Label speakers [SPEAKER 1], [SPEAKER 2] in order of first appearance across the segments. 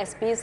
[SPEAKER 1] SPs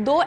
[SPEAKER 1] 2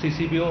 [SPEAKER 2] CCPO,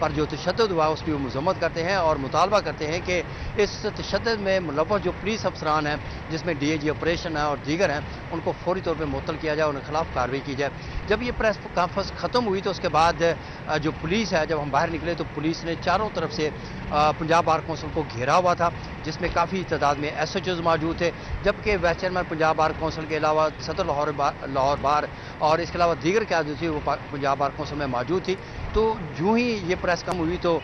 [SPEAKER 3] پر جو تشدد ہوا اس کی وہ مذمت کرتے ہیں اور مطالبہ کرتے ہیں کہ اس تشدد میں ملوث جو پولیس افسران ہیں جس میں DIG آپریشن ہے اور دیگر ہیں ان کو فوری طور پہ معطل کیا جائے، ان کے خلاف کارروائی کی جائے۔ جب یہ پریس کانفرنس ختم ہوئی تو اس کے بعد جو پولیس ہے، جب ہم باہر نکلے تو پولیس نے چاروں طرف سے پنجاب بار کونسل کو گھیرا ہوا تھا، جس میں کافی تعداد میں SHOs موجود تھے، جبکہ vice chairman Punjab bar council کے علاوہ صدر لاہور بار اور اس کے علاوہ دیگر قیادت تھی وہ پنجاب بار کونسل میں موجود تھی۔ تو جو ہی یہ پریس کم ہوئی تو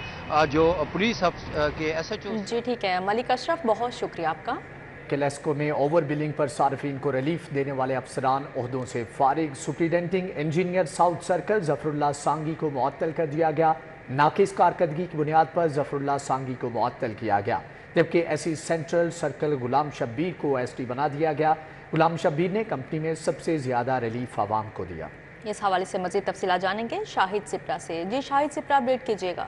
[SPEAKER 3] جو پولیس کے SHOs
[SPEAKER 1] جی ٹھیک ہے، ملک اشرف بہت شکریہ آپ کا۔
[SPEAKER 4] کلیسکو میں اوور بلنگ پر صارفین کو ریلیف دینے والے افسران عہدوں سے فارغ، سپرنٹینڈنگ انجینئر ساؤتھ سرکل ظفر اللہ سانگی کو معطل کر دیا گیا۔ ناقص کارکردگی کی بنیاد پر ظفر اللہ سانگی کو معطل کیا گیا، جبکہ ایسی سینٹرل سرکل غلام شبیر کو ST بنا دیا گیا۔ غلام شبیر نے کمپنی میں سب سے زیادہ ریلیف عوام کو دیا۔
[SPEAKER 1] اس حوالے سے مزید تفصیلات جانیں گے شاہد سپرا سے۔ جی شاہد سپرا، اپڈیٹ کیجیے گا۔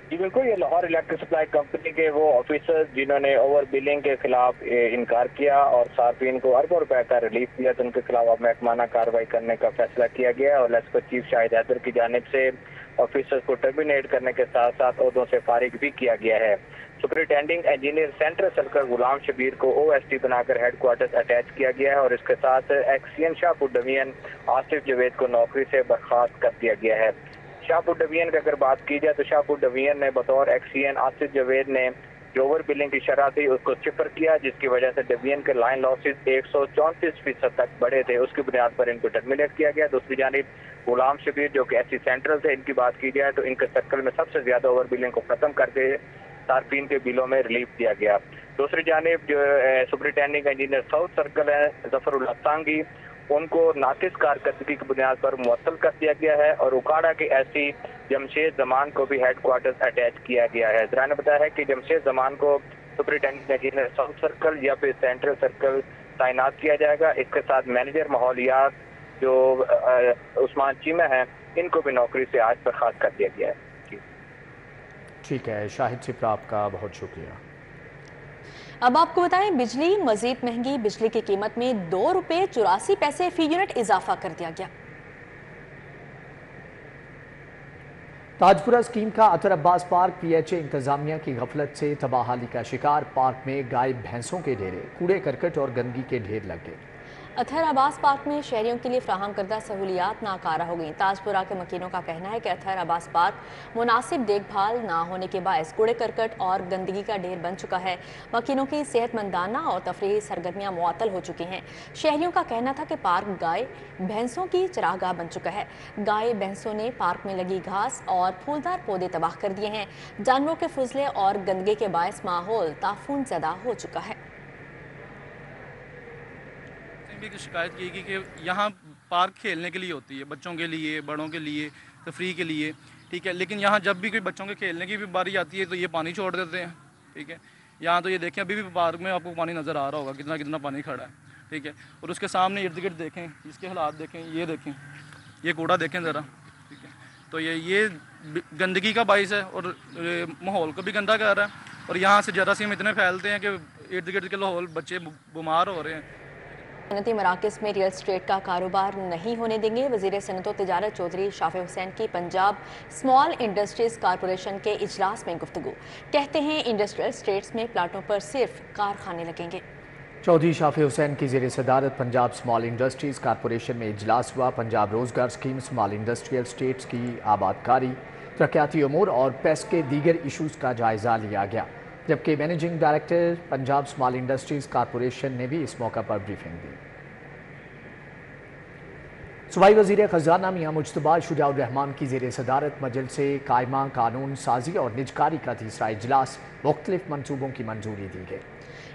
[SPEAKER 5] جی بالکل، یہ لاہور الیکٹرک سپلائی کمپنی کے وہ آفیسر جنہوں نے اوور بلنگ کے خلاف انکار کیا اور صارفین کو اربوں روپے کا ریلیف دیا، تو ان کے خلاف اب محکمانہ کارروائی کرنے کا فیصلہ کیا گیا اور لیسکو چیف شاہد حیدر کی جانب سے آفیسرز کو ٹرمینیٹ کرنے کے ساتھ ساتھ عہدوں سے فارغ بھی کیا گیا ہے۔ سپرنٹینڈنگ engineer central circle Ghulam Shabbir کو OST بنا کر ہیڈ کوارٹرز اٹیچ کیا گیا ہے اور اس کے ساتھ ایکسین شاہپور ڈویژن آصف جاوید کو نوکری سے برخاست کر دیا گیا ہے۔ شاہپور ڈویژن کی اگر بات کی جائے تو شاہپور ڈویژن نے بطور ایکسین آصف جاوید نے جو اوور بلنگ کی شرح تھی اس کو صفر کیا، جس کی وجہ سے ڈویژن کے لائن لاسز 134% تک بڑھے تھے، اس کی بنیاد پر ان کو ٹرمینیٹ کیا گیا۔ دوسری جانب غلام شبیر جو کہ SC سینٹرل تھے، ان کی بات کی جائے تو ان کے سرکل میں سب سے زیادہ اوور بلنگ کو ختم کر کے صارفین کے بلوں میں ریلیف دیا گیا۔ دوسری جانب جو سپرنٹینڈنگ انجینئر ساؤتھ سرکل ہے ظفر اللہ سانگی، ان کو ناقص کارکردگی کی بنیاد پر معطل کر دیا گیا ہے اور اکاڑا کے SC جمشید زمان کو بھی ہیڈ کوارٹرز اٹیچ کیا گیا ہے۔ ذرائع نے بتایا ہے کہ جمشید زمان کو سپرنٹینڈنگ انجینئر ساؤتھ سرکل یا پھر سینٹرل سرکل تعینات کیا جائے گا۔ اس کے ساتھ مینیجر ماحولیات جو عثمان چیمہ ہیں، ان کو بھی نوکری سے آج برخاست کر دیا گیا ہے۔
[SPEAKER 4] ٹھیک ہے شاہد سپرا، آپ کا بہت شکریہ۔
[SPEAKER 1] اب آپ کو بتائیں، بجلی مزید مہنگی، بجلی کی قیمت میں 2 روپے 84 پیسے فی یونٹ اضافہ کر دیا گیا۔
[SPEAKER 4] تاجپورہ اسکیم کا اطہر عباس پارک PHA انتظامیہ کی غفلت سے تباہی کا شکار، پارک میں غائب بھینسوں کے ڈھیرے، کوڑے کرکٹ اور گندگی کے ڈھیر لگ گئے۔
[SPEAKER 1] اطہر عباس پارک میں شہریوں کے لیے فراہم کردہ سہولیات ناکارہ ہو گئیں۔ تاجپورہ کے مکینوں کا کہنا ہے کہ اطہر عباس پارک مناسب دیکھ بھال نہ ہونے کے باعث کوڑے کرکٹ اور گندگی کا ڈھیر بن چکا ہے۔ مکینوں کی صحت مندانہ اور تفریحی سرگرمیاں معطل ہو چکی ہیں۔ شہریوں کا کہنا تھا کہ پارک گائے بھینسوں کی چراگاہ بن چکا ہے۔ گائے بھینسوں نے پارک میں لگی گھاس اور پھولدار پودے تباہ کر دیے ہیں۔ جانوروں کے فضلے اور گندگی کے باعث ماحول تعفن زدہ ہو چکا ہے۔
[SPEAKER 6] کی شکایت کی گئی کہ یہاں پارک کھیلنے کے لیے ہوتی ہے، بچوں کے لیے، بڑوں کے لیے، تفریح کے لیے، ٹھیک ہے، لیکن یہاں جب بھی کوئی بچوں کے کھیلنے کی بھی باری آتی ہے تو یہ پانی چھوڑ دیتے ہیں، ٹھیک ہے۔ یہاں تو یہ دیکھیں ابھی بھی پارک میں آپ کو پانی نظر آ رہا ہوگا، کتنا پانی کھڑا ہے، ٹھیک ہے، اور اس کے سامنے ارد گرد دیکھیں، اس کے حالات دیکھیں، یہ دیکھیں، یہ کوڑا دیکھیں ذرا، ٹھیک ہے، تو یہ گندگی کا باعث ہے اور ماحول کو بھی گندا کر رہا ہے، اور یہاں سے جراثیم اتنے پھیلتے ہیں کہ ارد گرد کے ماحول بچے بیمار ہو رہے ہیں۔
[SPEAKER 1] صنعتی مراکز میں ریل اسٹیٹ کا کاروبار نہیں ہونے دیں گے۔ وزیر صنعت و تجارت چودھری شافع حسین کی پنجاب اسمال انڈسٹریز کارپوریشن کے اجلاس میں گفتگو، کہتے ہیں انڈسٹریل اسٹیٹس میں پلاٹوں پر صرف کارخانے لگیں گے۔
[SPEAKER 4] چودھری شافع حسین کی زیر صدارت پنجاب اسمال انڈسٹریز کارپوریشن میں اجلاس ہوا۔ پنجاب روزگار اسکیم، اسمال انڈسٹریل اسٹیٹس کی آباد کاری، ترقیاتی امور اور پیسٹ کے دیگر ایشوز کا جائزہ لیا گیا، جبکہ managing director Punjab small industries corporation نے بھی اس موقع پر بریفنگ دی۔ صوبائی وزیر خزانہ میاں مجتبیٰ شجاع الرحمان کی زیر صدارت مجلس قائمہ قانون سازی اور نجکاری کا تیسرا اجلاس، مختلف منصوبوں کی منظوری دی گئی۔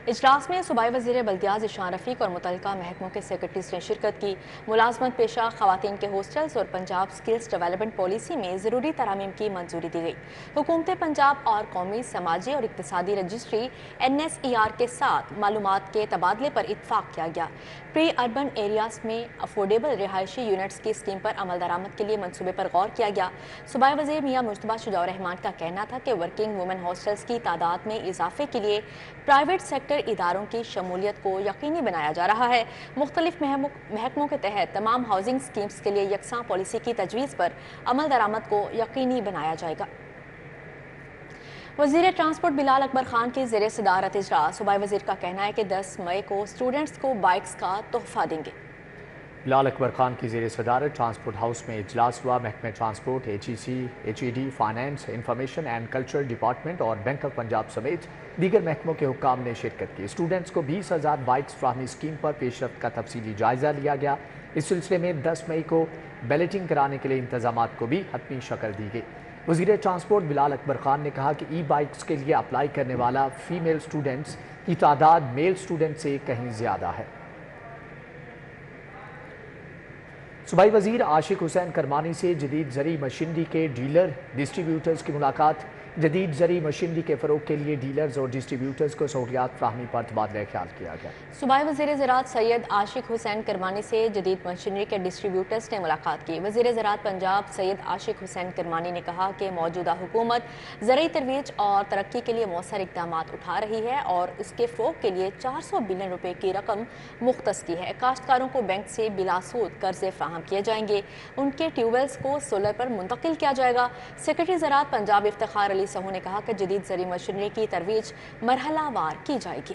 [SPEAKER 1] اجلاس میں صوبائی وزیر بلدیات ذیشان رفیق اور متعلقہ محکموں کے سیکرٹریز نے شرکت کی۔ ملازمت پیشہ خواتین کے ہاسٹلز اور پنجاب سکلز ڈیولپمنٹ پالیسی میں ضروری ترامیم کی منظوری دی گئی۔ حکومت پنجاب اور قومی سماجی اور اقتصادی رجسٹری NSER کے ساتھ معلومات کے تبادلے پر اتفاق کیا گیا۔ پری اربن ایریاز میں افورڈیبل رہائشی یونٹس کی اسکیم پر عمل درآمد کے لیے منصوبے پر غور کیا گیا۔ صوبائی وزیر میاں مجتبیٰ شجاع الرحمان کا کہنا تھا کہ ورکنگ وومن ہاسٹلز کی تعداد میں اضافے کے لیے پرائیویٹ سیکٹر دیگر اداروں کی شمولیت کو یقینی بنایا جا رہا ہے۔ مختلف محکموں کے تحت تمام ہاؤسنگ سکیمز کے لیے یکساں پالیسی کی تجویز پر عمل درآمد کو یقینی بنایا جائے گا۔ وزیر ٹرانسپورٹ بلال اکبر خان کی زیر صدارت اجلاس۔ صوبائی وزیر کا کہنا ہے کہ 10 مئی کو اسٹوڈنٹس کو بائکس کا تحفہ دیں گے۔
[SPEAKER 4] بلال اکبر خان کی زیر صدارت ٹرانسپورٹ ہاؤس میں اجلاس ہوا۔ محکمہ transport, HED، finance, information and cultural department اور بینک آف پنجاب سمیت دیگر محکموں کے حکام نے شرکت کی۔ اسٹوڈنٹس کو 20,000 بائکس فراہمی اسکیم پر پیش رفت کا تفصیلی جائزہ لیا گیا۔ اس سلسلے میں 10 مئی کو بیلٹنگ کرانے کے لیے انتظامات کو بھی حتمی شکل دی گئی۔ وزیر ٹرانسپورٹ بلال اکبر خان نے کہا کہ ای بائکس کے لیے اپلائی کرنے والا فیمیل اسٹوڈنٹس کی تعداد میل اسٹوڈنٹ سے کہیں زیادہ ہے۔ صوبائی وزیر عاشق حسین کرمانی سے جدید زرعی مشینری کے ڈیلر ڈسٹریبیوٹرز کی ملاقات۔ جدید زرعی مشینری کے فروغ کے لیے ڈیلرز اور ڈسٹریبیوٹرز کو سہولیات فراہمی پر تبادلہ خیال کیا گیا۔
[SPEAKER 1] صوبائی وزیر زراعت سید عاشق حسین کرمانی سے جدید مشینری کے ڈسٹریبیوٹرز نے ملاقات کی۔ وزیر زراعت پنجاب سید عاشق حسین کرمانی نے کہا کہ موجودہ حکومت زرعی ترویج اور ترقی کے لیے مؤثر اقدامات اٹھا رہی ہے اور اس کے فروغ کے لیے 400 بلین روپے کی رقم مختص کی ہے۔ کاشتکاروں کو بینک سے بلا سود قرضے فراہم کیے جائیں گے۔ ان کے ٹیوب ویلز کو سولر پر منتقل کیا جائے گا۔ سیکرٹری زراعت پنجاب افتخار علی سہو نے کہا کہ جدید زرعی مشینری کی ترویج مرحلہ وار کی جائے گی۔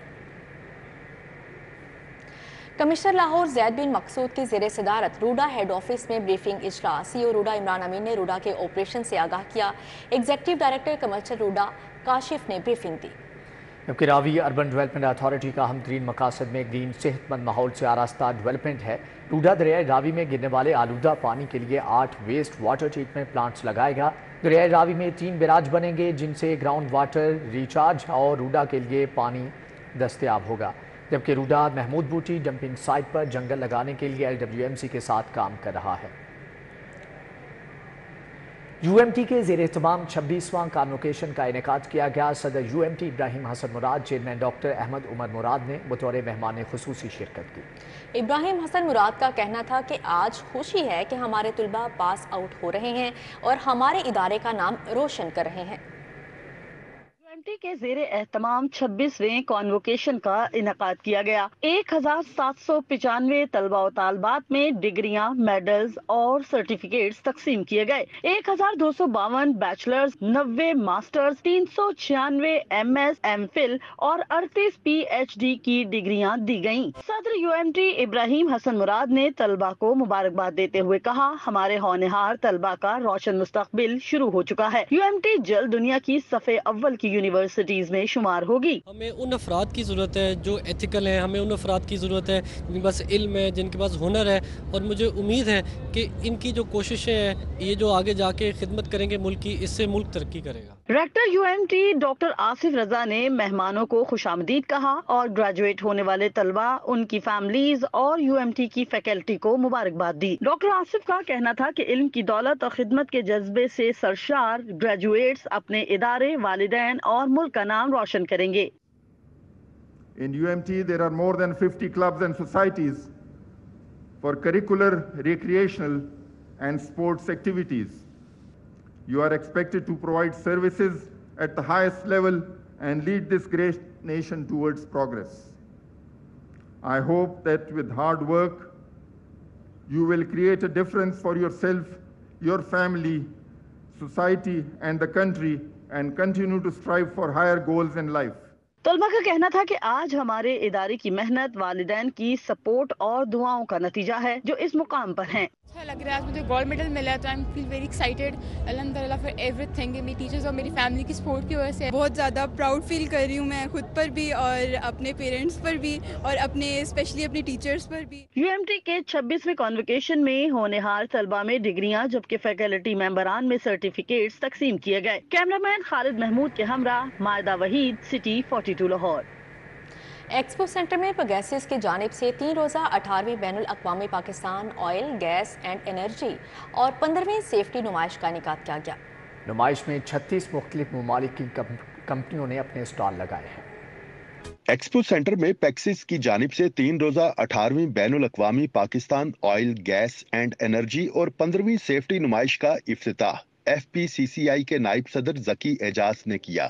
[SPEAKER 1] کمشنر لاہور زید بن مقصود کی زیر صدارت روڈا ہیڈ آفس میں بریفنگ اجلاس۔ CEO روڈا عمران امین نے روڈا کے آپریشن سے آگاہ کیا۔ ایگزیکٹو ڈائریکٹر کمرشل روڈا کاشف نے بریفنگ دی۔
[SPEAKER 4] جبکہ راوی اربن ڈیولپمنٹ اتھارٹی کا اہم ترین مقاصد میں گرین صحت مند ماحول سے آراستہ ڈیولپمنٹ ہے۔ روڈا دریائے راوی میں گرنے والے آلودہ پانی کے لیے 8 ویسٹ واٹر ٹریٹمنٹ پلانٹس لگائے گا۔ دریائے راوی میں 3 بیراج بنیں گے جن سے گراؤنڈ واٹر ریچارج اور روڈا کے لیے پانی دستیاب ہوگا۔ جبکہ روڈا محمود بوٹی ڈمپنگ سائٹ پر جنگل لگانے کے لیے LWMC کے ساتھ کام کر رہا ہے۔ UMT کے زیر اہتمام 26واں کانوکیشن کا انعقاد کیا گیا۔ صدر UMT ابراہیم حسن مراد، چیئرمین ڈاکٹر احمد عمر مراد نے بطور مہمان خصوصی شرکت کی۔
[SPEAKER 1] ابراہیم حسن مراد کا کہنا تھا کہ آج خوشی ہے کہ ہمارے طلباء پاس آؤٹ ہو رہے ہیں اور ہمارے ادارے کا نام روشن کر رہے ہیں۔
[SPEAKER 7] UMT کے زیر اہتمام 26ویں کانوکیشن کا انعقاد کیا گیا۔ 1795 طلباء و طالبات میں ڈگریاں، میڈلز اور سرٹیفکیٹس تقسیم کیے گئے۔ 1252 بیچلرز، 90 ماسٹرز، 396 MS MPhil اور 38 PhD کی ڈگریاں دی گئیں۔ صدر UMT ابراہیم حسن مراد نے طلباء کو مبارکباد دیتے ہوئے کہا، ہمارے ہونہار طلباء کا روشن مستقبل شروع ہو چکا ہے۔ UMT جلد دنیا کی صف اول کی یونیورسٹیز میں شمار ہوگی۔
[SPEAKER 8] ہمیں ان افراد کی ضرورت ہے جو ایتھیکل ہیں، ہمیں ان افراد کی ضرورت ہے جن کے پاس علم ہے، جن کے پاس ہنر ہے، اور مجھے امید ہے کہ ان کی جو کوششیں ہیں یہ جو آگے جا کے خدمت کریں گے ملک کی، اس سے ملک ترقی کرے گا۔
[SPEAKER 7] ریکٹر UMT ڈاکٹر آصف رضا نے مہمانوں کو خوش آمدید کہا اور گریجویٹ ہونے والے طلباء، ان کی فیملیز اور UMT کی فیکلٹی کو مبارکباد دی۔ ڈاکٹر آصف کا کہنا تھا کہ علم کی دولت اور خدمت کے جذبے سے سرشار گریجویٹس اپنے ادارے، والدین اور ملک کا نام روشن کریں گے۔
[SPEAKER 9] In UMT there are more than 50 clubs and societies for curricular, recreational and sports activities. You are expected to provide services at the highest level and lead this great nation towards progress. I hope that with hard work, you will create a difference for yourself, your family, society and the country and continue to strive for higher goals in life.
[SPEAKER 7] طلبہ کا کہنا تھا کہ آج ہمارے ادارے کی محنت، والدین کی سپورٹ اور دعاؤں کا نتیجہ ہے جو اس مقام پر ہیں۔
[SPEAKER 10] اچھا لگ رہا ہے، مجھے گولڈ میڈل ملا ہے تو آئی فیل ویری ایکسائٹیڈ الحمد للہ فار ایوری تھنگ۔ میری ٹیچرز اور میری فیملی کی سپورٹ کی وجہ سے بہت زیادہ پراؤڈ فیل کر رہی ہوں میں خود پر بھی اور اپنے پیرنٹس پر بھی اور اپنے اسپیشلی اپنے ٹیچرز پر بھی۔
[SPEAKER 7] UMT کے 26ویں کانوکیشن میں ہونہار طلبہ میں ڈگریاں جبکہ فیکلٹی ممبران میں سرٹیفکیٹس تقسیم کیے گئے۔ کیمرامین خالد محمود کے ہمراہ Maida Waheed, city 42 Lahore.
[SPEAKER 1] Expo centre میں پیگاسس کی جانب سے 3 روزہ 18ویں بین الاقوامی Pakistan oil, gas and energy اور 15ویں سیفٹی نمائش کا انعقاد کیا گیا۔
[SPEAKER 4] نمائش میں 36 مختلف ممالک کی کمپنیوں نے اپنے اسٹال لگائے ہیں۔
[SPEAKER 11] ایکسپو سینٹر میں پیگاسس کی جانب سے 3 روزہ 18ویں بین الاقوامی Pakistan oil, gas and energy اور 15ویں سیفٹی نمائش کا افتتاح FPCCI کے نائب صدر ذکی اعجاز نے کیا۔